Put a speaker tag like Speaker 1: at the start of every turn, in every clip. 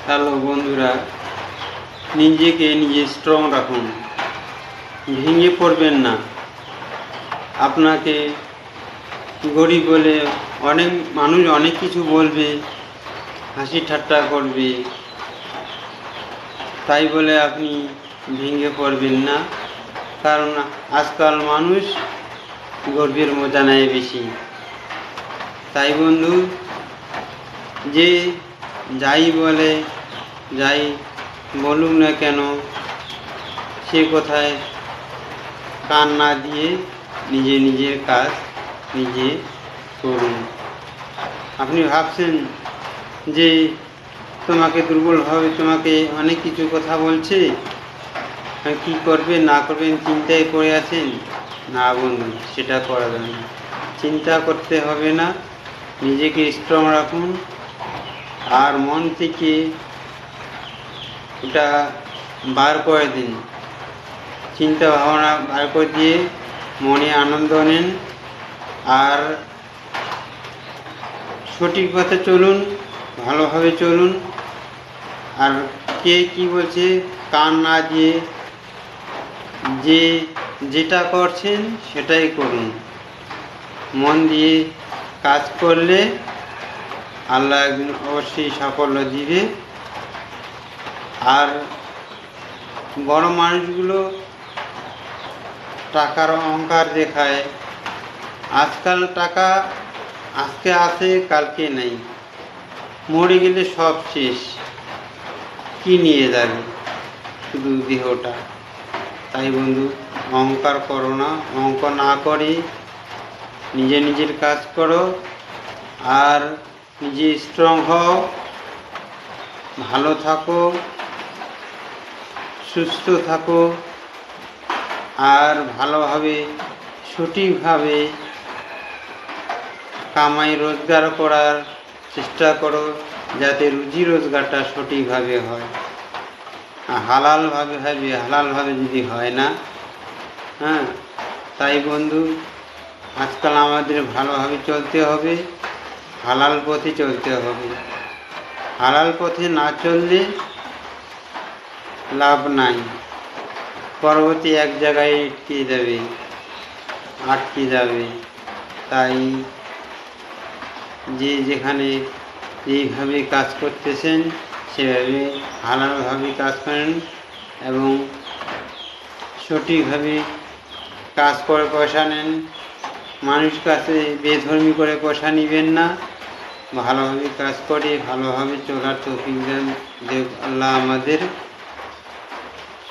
Speaker 1: Hello বন্ধুরা, নিজেকে নিজে স্ট্রং রাখুন, ভেঙে পড়বেন না। আপনাকে গরিব বলে অনেক মানুষ অনেক কিছু বলবে, হাসি ঠাট্টা করবে, তাই বলে আপনি ভেঙে পড়বেন না। কারণ আজকাল মানুষ গর্বের মজা নেয় বেশি। তাই বন্ধু, যে যাই বলে, যাই বলুক না কেন, সে কথায় কান না দিয়ে নিজের কাজ নিজে করুন। আপনি ভাবছেন যে তোমাকে দুর্বলভাবে তোমাকে অনেক কিছু কথা বলছে, কি করবেন না করবেন চিন্তায় পড়ে আছেন। না বন্ধু, সেটা করা যাবে না। চিন্তা করতে হবে না, নিজেকে স্ট্রং রাখুন আর মন থেকে ওটা বার করে দিন। চিন্তা ভাবনা বার করে দিয়ে মনে আনন্দ নেন আর সঠিক পথে চলুন, ভালোভাবে চলুন। আর কে কি বলছে কান না দিয়ে যেটা করছেন সেটাই করুন। মন দিয়ে কাজ করলে আল্লাহ একদিন অবশ্যই সাফল্য দিবে। আর বড় মানুষগুলো টাকার অহংকার দেখায়। আজকাল টাকা আজকে আছে, কালকে নেই, মরে গেলে সব শেষ। কি নিয়ে যাবে? শুধু দেহটা। তাই বন্ধু, অহংকার করো না। অহংকার না করে নিজের কাজ করো আর নিজে স্ট্রং হও, ভালো থাকো, সুস্থ থাকো আর ভালোভাবে সঠিকভাবে কামাই রোজগার করার চেষ্টা করো, যাতে রুজি রোজগারটা সঠিকভাবে হয়, হালালভাবে যদি হয় না। তাই বন্ধু, আজকাল আমাদের ভালোভাবে চলতে হবে, হালাল পথে চলতে হবে। হালাল পথে না চললে লাভ নাই, পরবর্তী এক জায়গায় আটকে যাবে। তাই যেখানে যেইভাবে কাজ করতেছেন সেভাবে হালালভাবে কাজ করেন এবং সঠিকভাবে কাজ করে পয়সা নেন। মানুষ কাছে বেধর্মী করে পয়সা নেবেন না। ভালোভাবে কাজ করে ভালোভাবে চলার তৌফিক দেন আল্লাহ। আমাদের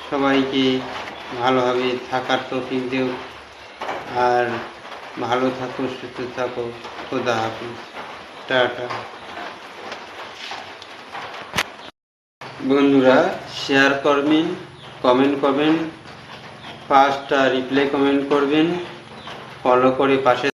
Speaker 1: সবাইকে ভালোভাবে থাকার তৌফিক দেও। আর ভালো থাকো, সুস্থ থাকো। খোদা হাফিজ, টাটা। বন্ধুরা, শেয়ার করবেন, কমেন্ট করবেন, 5টা রিপ্লাই কমেন্ট করবেন, ফলো করে পাশে